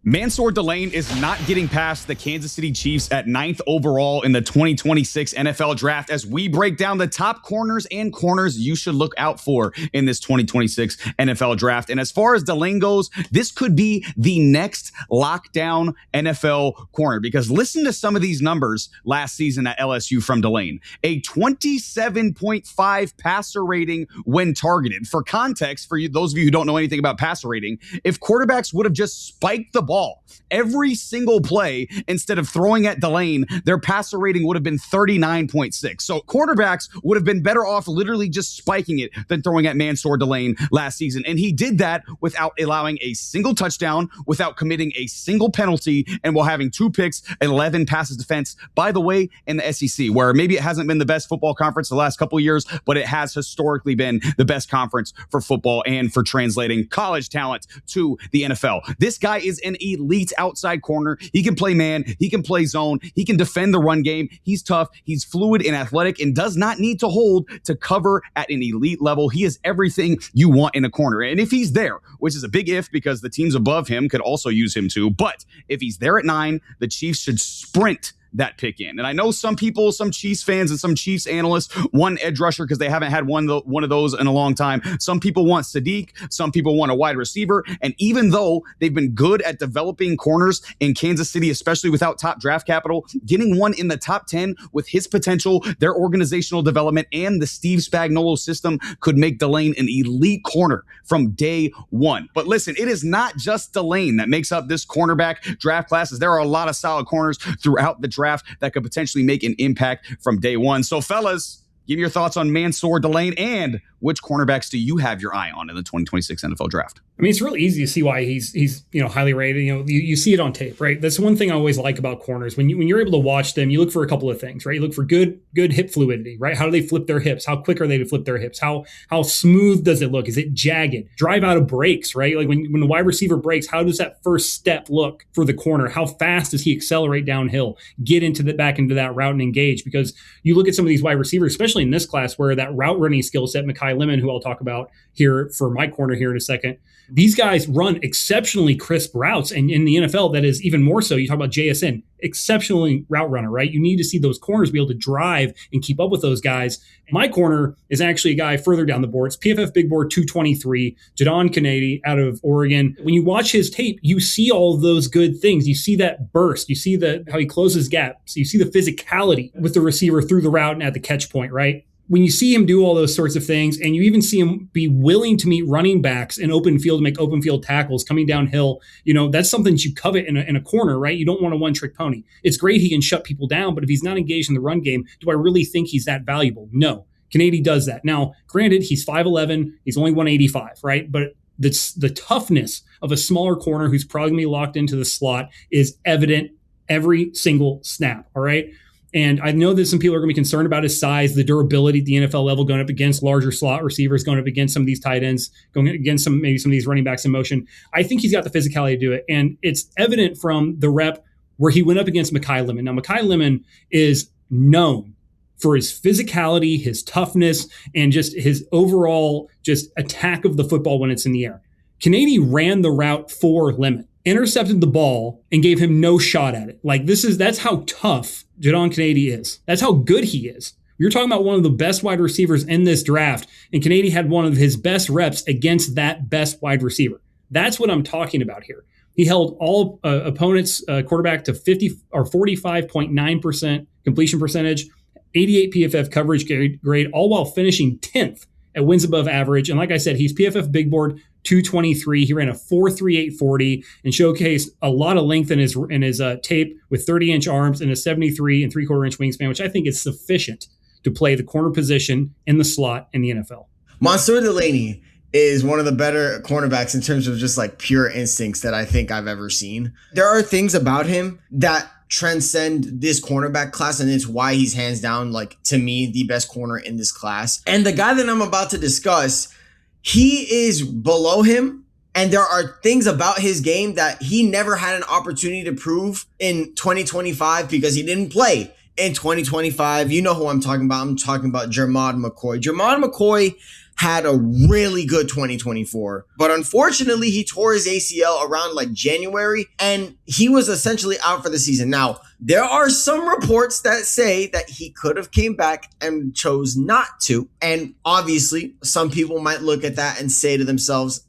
Mansoor Delane is not getting past the Kansas City Chiefs at 9th overall in the 2026 NFL Draft as we break down the top corners and corners you should look out for in this 2026 NFL Draft. And as far as Delane goes, this could be the next lockdown NFL corner because listen to some of these numbers last season at LSU from Delane. A 27.5 passer rating when targeted. For context, for you, those of you who don't know anything about passer rating, if quarterbacks would have just spiked the ball every single play instead of throwing at Delane, their passer rating would have been 39.6. So quarterbacks would have been better off literally just spiking it than throwing at Mansoor Delane last season. And he did that without allowing a single touchdown, without committing a single penalty, and while having 2 picks, 11 passes defense. By the way, in the SEC, where maybe it hasn't been the best football conference the last couple of years, but it has historically been the best conference for football and for translating college talent to the NFL. This guy is an elite outside corner. He can play man. He can play zone. He can defend the run game. He's tough. He's fluid and athletic and does not need to hold to cover at an elite level. He is everything you want in a corner. And if he's there, which is a big if because the teams above him could also use him too, but if he's there at 9, the Chiefs should sprint that pick in. And I know some people, some Chiefs fans and some Chiefs analysts want edge rusher because they haven't had one of those in a long time. Some people want Sadiq. Some people want a wide receiver. And even though they've been good at developing corners in Kansas City, especially without top draft capital, getting one in the top 10 with his potential, their organizational development, and the Steve Spagnuolo system could make Delane an elite corner from day one. But listen, it is not just Delane that makes up this cornerback draft classes. There are a lot of solid corners throughout the draft that could potentially make an impact from day one. So fellas, give me your thoughts on Mansoor Delane and which cornerbacks do you have your eye on in the 2026 NFL Draft? I mean, it's really easy to see why he's highly rated. You see it on tape, right? That's one thing I always like about corners. When you're able to watch them, you look for a couple of things, right? You look for good hip fluidity, right? How do they flip their hips? How quick are they to flip their hips? How smooth does it look? Is it jagged? Drive out of breaks, right? Like when the wide receiver breaks, how does that first step look for the corner? How fast does he accelerate downhill? Get back into that route and engage? Because you look at some of these wide receivers, especially in this class, where that route running skill set, Mekhi Lemon, who I'll talk about here for my corner here in a second. These guys run exceptionally crisp routes. And in the NFL, that is even more so. You talk about JSN, exceptionally route runner, right? You need to see those corners be able to drive and keep up with those guys. My corner is actually a guy further down the board. It's PFF Big Board 223, Jadon Canady out of Oregon. When you watch his tape, you see all of those good things. You see that burst. You see how he closes gaps. You see the physicality with the receiver through the route and at the catch point, right? When you see him do all those sorts of things, and you even see him be willing to meet running backs in open field to make open field tackles coming downhill, that's something that you covet in a corner, right? You don't want a one-trick pony. It's great he can shut people down, but if he's not engaged in the run game, do I really think he's that valuable? No. Canady does that. Now, granted, he's 5'11", he's only 185, right? But the toughness of a smaller corner who's probably going to be locked into the slot is evident every single snap, all right? And I know that some people are going to be concerned about his size, the durability at the NFL level, going up against larger slot receivers, going up against some of these tight ends, going against maybe some of these running backs in motion. I think he's got the physicality to do it. And it's evident from the rep where he went up against Mekhi Lemon. Now, Mekhi Lemon is known for his physicality, his toughness, and just his overall just attack of the football when it's in the air. Canady ran the route for Lemon, intercepted the ball, and gave him no shot at it. That's how tough Jadon Canady is. That's how good he is. You're talking about one of the best wide receivers in this draft, and Canady had one of his best reps against that best wide receiver. That's what I'm talking about here. He held all opponents' quarterback to 45.9% completion percentage, 88 PFF coverage grade, all while finishing 10th at wins above average. And like I said, he's PFF Big Board 223. He ran a 4.3840 and showcased a lot of length in his tape with 30-inch arms and a 73 and 3/4-inch wingspan, which I think is sufficient to play the corner position in the slot in the NFL. Mansoor Delane is one of the better cornerbacks in terms of just like pure instincts that I think I've ever seen. There are things about him that transcend this cornerback class, and it's why he's hands down, like, to me, the best corner in this class. And the guy that I'm about to discuss, he is below him, and there are things about his game that he never had an opportunity to prove in 2025 because he didn't play in 2025. You know who I'm talking about. I'm talking about Jermod McCoy. Jermod McCoy had a really good 2024, but unfortunately he tore his ACL around like January and he was essentially out for the season. Now, there are some reports that say that he could have came back and chose not to. And obviously some people might look at that and say to themselves,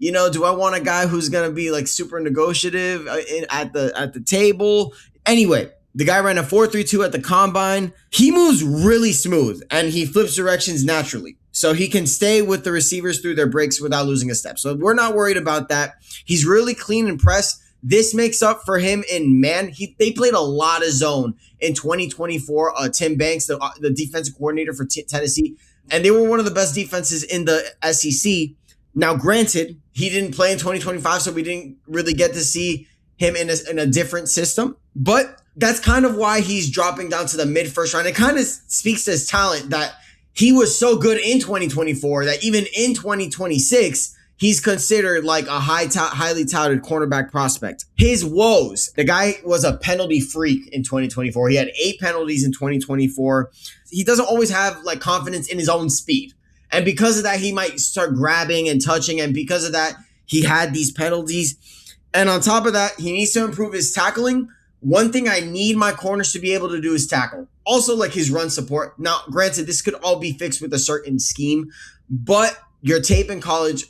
do I want a guy who's going to be like super negotiative at the table? Anyway, the guy ran a 4.32 at the combine. He moves really smooth and he flips directions naturally. So he can stay with the receivers through their breaks without losing a step. So we're not worried about that. He's really clean and press. This makes up for him in man. They played a lot of zone in 2024. Tim Banks, the defensive coordinator for Tennessee, and they were one of the best defenses in the SEC. Now, granted, he didn't play in 2025, so we didn't really get to see him in a different system. But that's kind of why he's dropping down to the mid-first round. It kind of speaks to his talent that he was so good in 2024 that even in 2026, he's considered like a highly touted cornerback prospect. His woes, the guy was a penalty freak in 2024. He had 8 penalties in 2024. He doesn't always have like confidence in his own speed. And because of that, he might start grabbing and touching. And because of that, he had these penalties. And on top of that, he needs to improve his tackling. One thing I need my corners to be able to do is tackle. Also, like his run support. Now, granted, this could all be fixed with a certain scheme, but your tape in college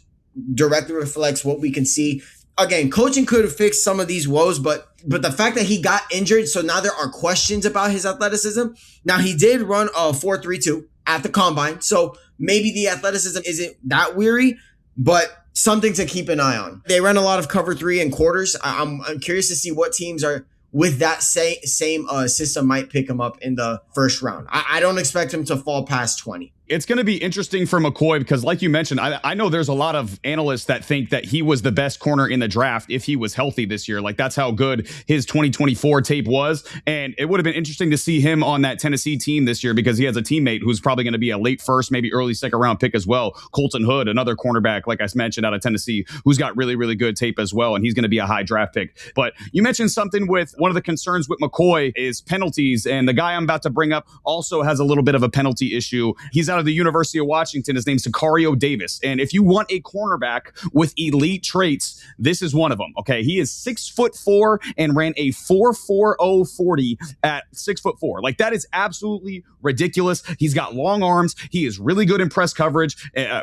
directly reflects what we can see. Again, coaching could have fixed some of these woes, but the fact that he got injured, so now there are questions about his athleticism. Now, he did run a 4.32 at the combine, so maybe the athleticism isn't that weary, but something to keep an eye on. They ran a lot of cover 3 and quarters. I'm curious to see what teams are with that same system might pick him up in the first round. I don't expect him to fall past 20. It's going to be interesting for McCoy because, like you mentioned, I know there's a lot of analysts that think that he was the best corner in the draft if he was healthy this year. Like, that's how good his 2024 tape was. And it would have been interesting to see him on that Tennessee team this year because he has a teammate who's probably going to be a late first, maybe early second round pick as well. Colton Hood, another cornerback, like I mentioned, out of Tennessee, who's got really, really good tape as well. And he's going to be a high draft pick. But you mentioned something with one of the concerns with McCoy is penalties. And the guy I'm about to bring up also has a little bit of a penalty issue. He's out of the University of Washington. His name's Tacario Davis. And if you want a cornerback with elite traits, this is one of them. Okay. He is 6'4" and ran a 4.40 at 6'4". Like, that is absolutely ridiculous. He's got long arms. He is really good in press coverage,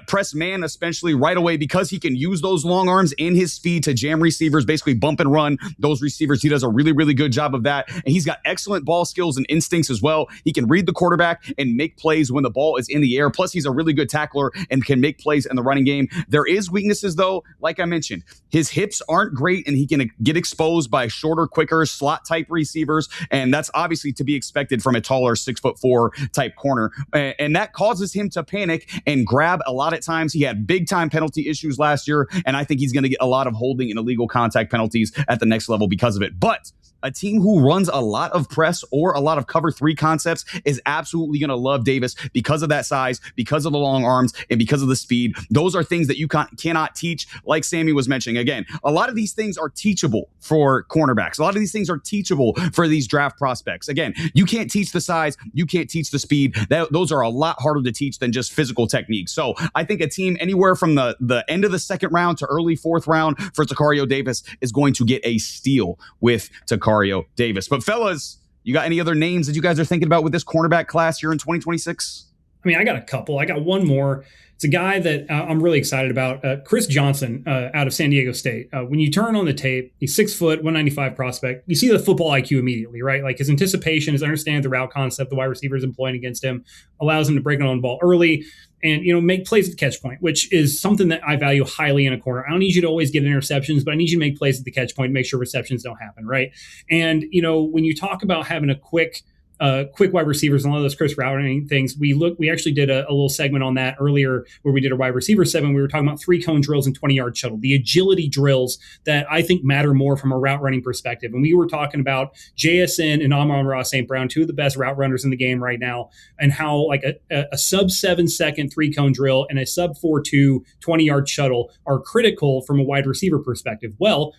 press man, especially right away, because he can use those long arms and his speed to jam receivers, basically bump and run those receivers. He does a really, really good job of that. And he's got excellent ball skills and instincts as well. He can read the quarterback and make plays when the ball is in the air. Plus, he's a really good tackler and can make plays in the running game. There is weaknesses, though. Like I mentioned, his hips aren't great, and he can get exposed by shorter, quicker, slot-type receivers, and that's obviously to be expected from a taller 6'4" type corner. And that causes him to panic and grab a lot of times. He had big-time penalty issues last year, and I think he's going to get a lot of holding and illegal contact penalties at the next level because of it. But a team who runs a lot of press or a lot of cover 3 concepts is absolutely going to love Davis because of that size, because of the long arms, and because of the speed. Those are things that you cannot teach, like Sammy was mentioning. Again, a lot of these things are teachable for cornerbacks. A lot of these things are teachable for these draft prospects. Again, you can't teach the size. You can't teach the speed. Those are a lot harder to teach than just physical techniques. So I think a team anywhere from the end of the second round to early fourth round for Tacario Davis is going to get a steal with Tacario Davis. But fellas, you got any other names that you guys are thinking about with this cornerback class here in 2026? I mean, I got a couple. I got one more. It's a guy that I'm really excited about. Chris Johnson out of San Diego State. When you turn on the tape, he's 6 foot, 195 prospect. You see the football IQ immediately, right? Like, his anticipation, his understanding of the route concept, the wide receiver is employing against him, allows him to break it on the ball early and, make plays at the catch point, which is something that I value highly in a corner. I don't need you to always get interceptions, but I need you to make plays at the catch point, make sure receptions don't happen, right? And, when you talk about having a quick wide receivers and a lot of those Chris routing things, we actually did a little segment on that earlier where we did a wide receiver 7. We were talking about 3-cone drills and 20-yard shuttle, the agility drills that I think matter more from a route running perspective. And we were talking about JSN and Amon-Ra St. Brown, 2 of the best route runners in the game right now, and how like a sub 7-second 3-cone drill and a sub 4.2 20-yard shuttle are critical from a wide receiver perspective. Well,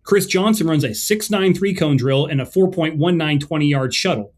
Chris Johnson runs a 6.9 3-cone drill and a 4.19 20-yard shuttle.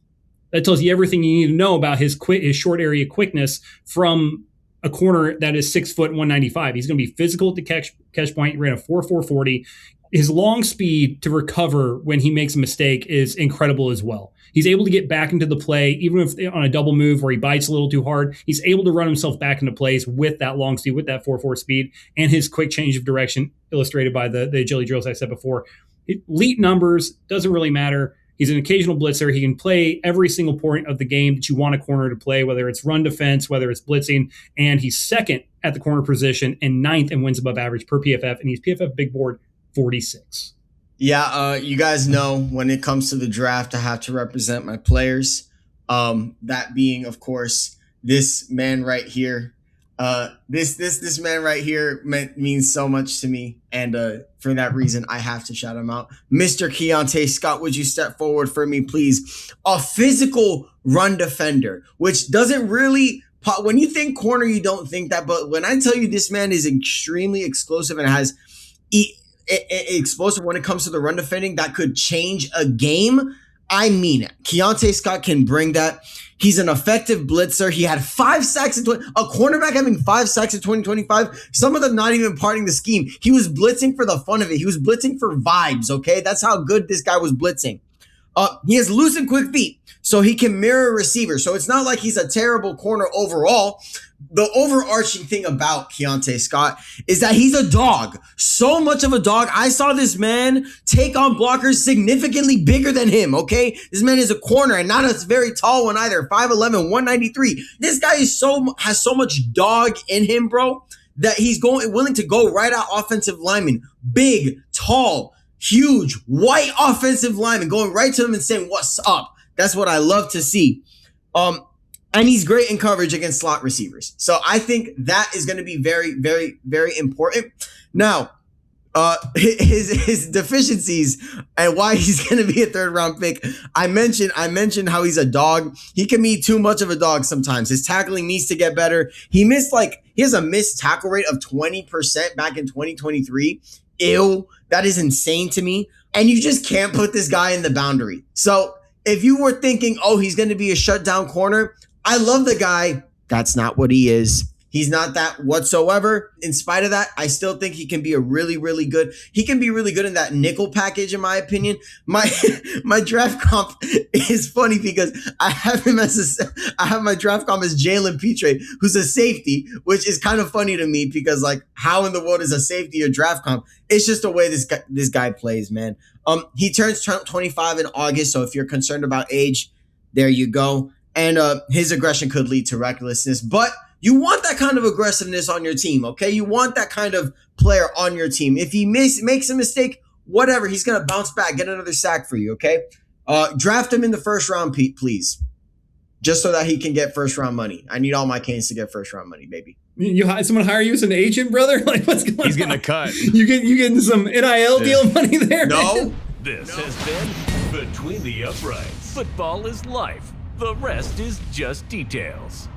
That tells you everything you need to know about his short area quickness from a corner that is 6 foot 195. He's going to be physical at the catch point. He ran a 4.40. His long speed to recover when he makes a mistake is incredible as well. He's able to get back into the play, even if on a double move where he bites a little too hard. He's able to run himself back into place with that long speed, with that 4.4 speed, and his quick change of direction, illustrated by the agility drills I said before. Elite numbers, doesn't really matter. He's an occasional blitzer. He can play every single point of the game that you want a corner to play, whether it's run defense, whether it's blitzing. And he's second at the corner position and ninth in wins above average per PFF. And he's PFF big board 46. Yeah, you guys know when it comes to the draft, I have to represent my players. That being, of course, this man right here. This man right here means so much to me, and for that reason, I have to shout him out. Mr. Keionte Scott, would you step forward for me, please? A physical run defender, which doesn't really pop. When you think corner, you don't think that, but when I tell you this man is extremely explosive and has explosive when it comes to the run defending that could change a game, I mean it. Keionte Scott can bring that. He's an effective blitzer. He had 5 sacks in a cornerback having 5 sacks in 2025. Some of them not even parting the scheme. He was blitzing for the fun of it. He was blitzing for vibes. Okay, that's how good this guy was blitzing. He has loose and quick feet, so he can mirror receivers. So it's not like he's a terrible corner overall. The overarching thing about Keionte Scott is that he's a dog. So much of a dog. I saw this man take on blockers significantly bigger than him, okay? This man is a corner and not a very tall one either. 5'11", 193. This guy has so much dog in him, bro, that he's willing to go right at offensive linemen. Big, tall, huge, white offensive lineman going right to them and saying, "What's up?" That's what I love to see. And he's great in coverage against slot receivers. So I think that is going to be very, very, very important. Now, his deficiencies and why he's going to be a 3rd round pick. I mentioned how he's a dog. He can be too much of a dog sometimes. His tackling needs to get better. He has a missed tackle rate of 20% back in 2023. Ew, that is insane to me. And you just can't put this guy in the boundary. So if you were thinking, oh, he's going to be a shutdown corner, I love the guy. That's not what he is. He's not that whatsoever. In spite of that, I still think he can be he can be really good in that nickel package, in my opinion. My draft comp is funny because I have my draft comp as Jalen Petre, who's a safety, which is kind of funny to me because, like, how in the world is a safety a draft comp? It's just the way this guy plays, man. He turns 25 in August, so if you're concerned about age, there you go. And his aggression could lead to recklessness, but you want that kind of aggressiveness on your team, okay? You want that kind of player on your team. If he makes a mistake, whatever, he's going to bounce back, get another sack for you, okay? Draft him in the 1st round, Pete, please, just so that he can get 1st round money. I need all my Canes to get 1st round money, baby. You had someone hire you as an agent, brother? Like, what's going on? He's getting a cut. You getting some NIL deal money there? No. This has been Between the Uprights. Football is life. The rest is just details.